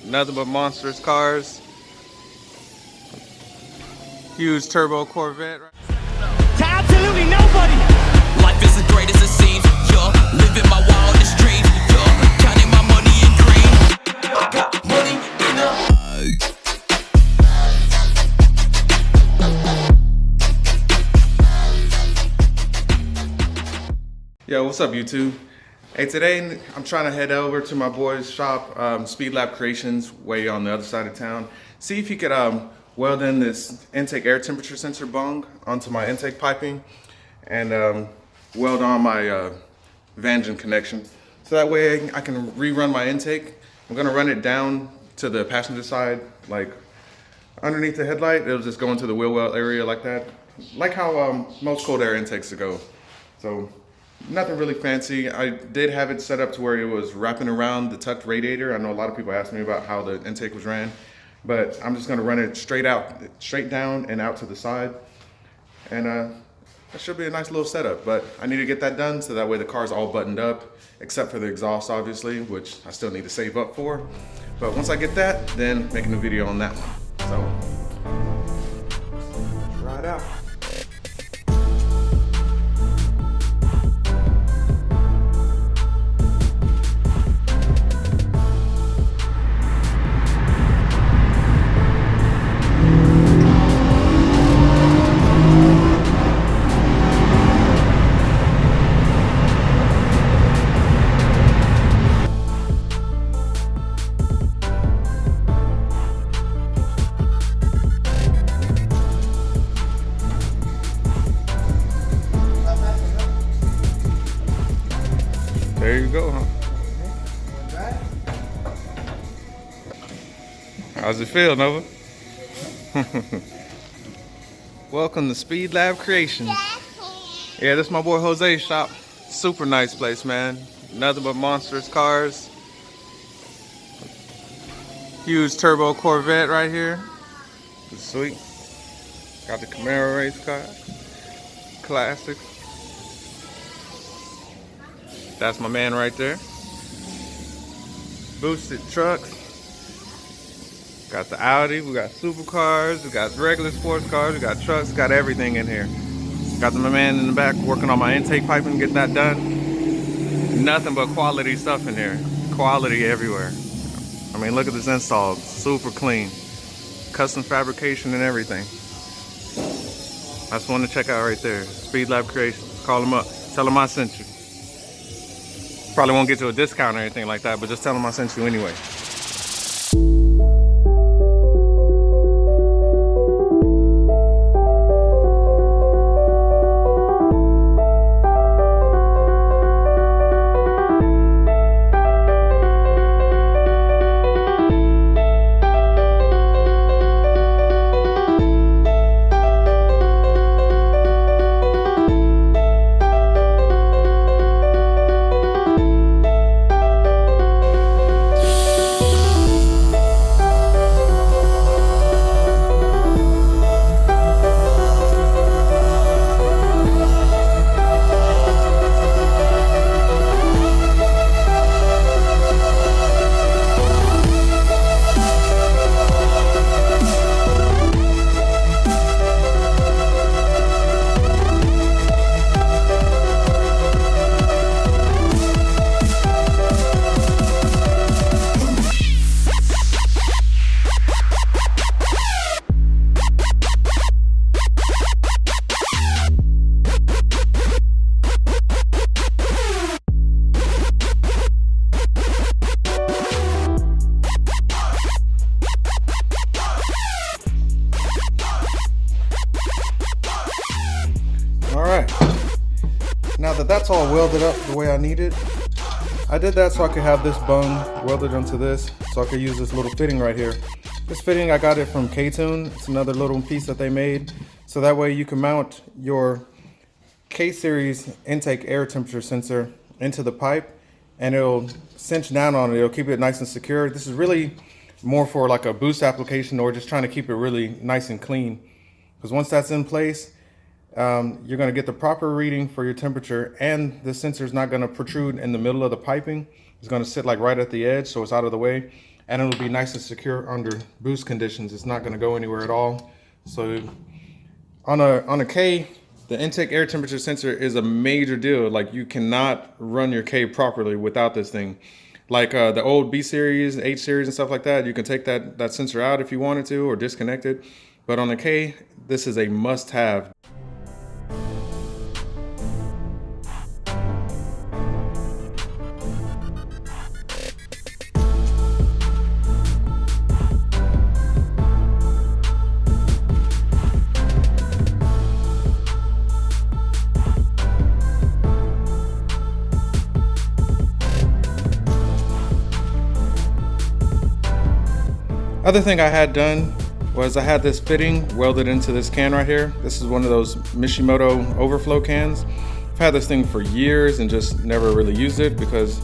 Nothing but monstrous cars. Huge turbo Corvette. To absolutely nobody. Life isn't great as it seems. You're living my wildest dreams. You're counting my money in green. I got money in a. Yo, what's up, YouTube? Hey, today I'm trying to head over to my boy's shop, Speedlab Creations, way on the other side of town. See if he could weld in this intake air temperature sensor bung onto my intake piping and weld on my Vangeon connection. So that way I can rerun my intake. I'm gonna run it down to the passenger side, like underneath the headlight. It'll just go into the wheel well area like that. Like how most cold air intakes go. So nothing really fancy. I did have it set up to where it was wrapping around the tucked radiator. I know a lot of people asked me about how the intake was ran, but I'm just gonna run it straight down and out to the side. And that should be a nice little setup, but I need to get that done so that way the car's all buttoned up, except for the exhaust, obviously, which I still need to save up for. But once I get that, then making a video on that one. So, ride out. There you go, huh? How's it feel, Nova? Welcome to Speedlab Creations. Yeah, this is my boy Jose's shop. Super nice place, man. Nothing but monstrous cars. Huge turbo Corvette right here. It's sweet. Got the Camaro race car. Classic. That's my man right there. Boosted trucks. Got the Audi, we got supercars, we got regular sports cars, we got trucks, got everything in here. Got my man in the back working on my intake piping, get that done. Nothing but quality stuff in here. Quality everywhere. I mean, look at this install, super clean. Custom fabrication and everything. That's one to check out right there. Speedlab Creations. Call them up. Tell them I sent you. Probably won't get you a discount or anything like that, but just tell them I sent you anyway. Alright, now that that's all welded up the way I need it, I did that so I could have this bung welded onto this, so I could use this little fitting right here. This fitting, I got it from K-Tune. It's another little piece that they made, so that way you can mount your K-Series intake air temperature sensor into the pipe, and it'll cinch down on it. It'll keep it nice and secure. This is really more for like a boost application, or just trying to keep it really nice and clean. Because once that's in place, you're going to get the proper reading for your temperature, and the sensor is not going to protrude in the middle of the piping. It's going to sit like right at the edge, so it's out of the way. and it'll be nice and secure under boost conditions. It's not going to go anywhere at all. So on a K, the intake air temperature sensor is a major deal. Like, you cannot run your K properly without this thing. Like the old B series, H series and stuff like that, you can take that sensor out if you wanted to, or disconnect it. But on the K, this is a must-have. Other thing I had done was I had this fitting welded into this can right here. This is one of those Mishimoto overflow cans. I've had this thing for years and just never really used it because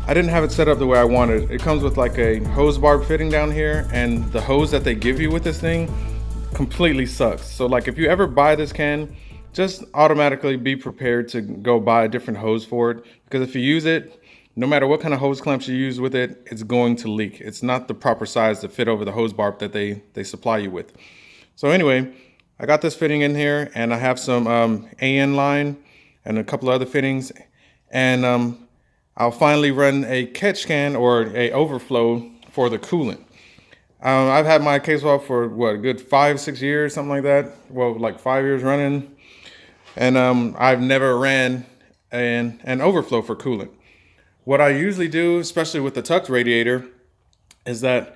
I didn't have it set up the way I wanted. It comes with like a hose barb fitting down here, and the hose that they give you with this thing completely sucks. So like, if you ever buy this can, just automatically be prepared to go buy a different hose for it, because if you use it, no matter what kind of hose clamps you use with it, it's going to leak. It's not the proper size to fit over the hose barb that they supply you with. So anyway, I got this fitting in here, and I have some AN line and a couple of other fittings, and I'll finally run a catch can or a overflow for the coolant. I've had my K-Swap for what, a good 5-6 years, something like that. Well, like 5 years running, and I've never ran an overflow for coolant. What I usually do, especially with the tucked radiator, is that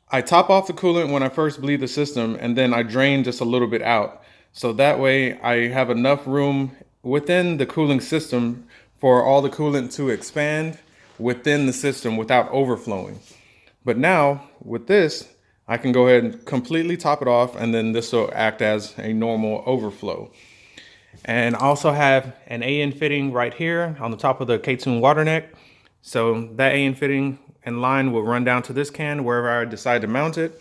I top off the coolant when I first bleed the system, and then I drain just a little bit out. So that way I have enough room within the cooling system for all the coolant to expand within the system without overflowing. But now with this, I can go ahead and completely top it off, and then this will act as a normal overflow. And I also have an AN fitting right here on the top of the K-Tune water neck. So that AN fitting and line will run down to this can wherever I decide to mount it.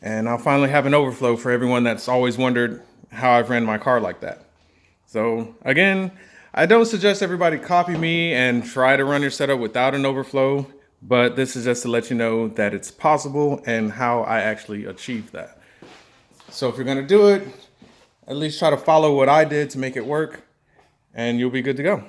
And I'll finally have an overflow for everyone that's always wondered how I've ran my car like that. So again, I don't suggest everybody copy me and try to run your setup without an overflow, but this is just to let you know that it's possible and how I actually achieved that. So if you're gonna do it, at least try to follow what I did to make it work, and you'll be good to go.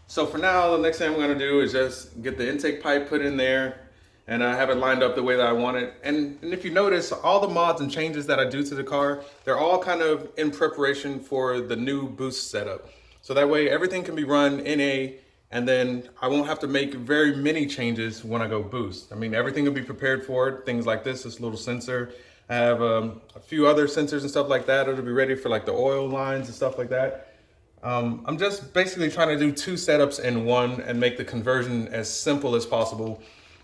So for now, the next thing I'm gonna do is just get the intake pipe put in there, and I have it lined up the way that I want it. And if you notice, all the mods and changes that I do to the car, they're all kind of in preparation for the new boost setup. So that way everything can be run in A, and then I won't have to make very many changes when I go boost. I mean, everything will be prepared for it. Things like this little sensor. I have a few other sensors and stuff like that. It'll be ready for like the oil lines and stuff like that. I'm just basically trying to do 2 setups in one and make the conversion as simple as possible,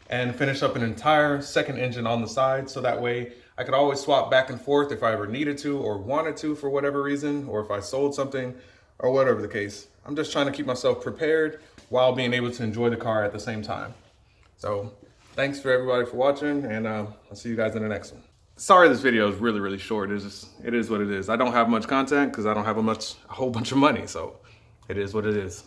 and finish up an entire second engine on the side, so that way I could always swap back and forth if I ever needed to or wanted to for whatever reason, or if I sold something or whatever the case. I'm just trying to keep myself prepared while being able to enjoy the car at the same time. So thanks for everybody for watching, and I'll see you guys in the next one. Sorry this video is really short. It is what it is. I don't have much content because I don't have a whole bunch of money, so it is what it is.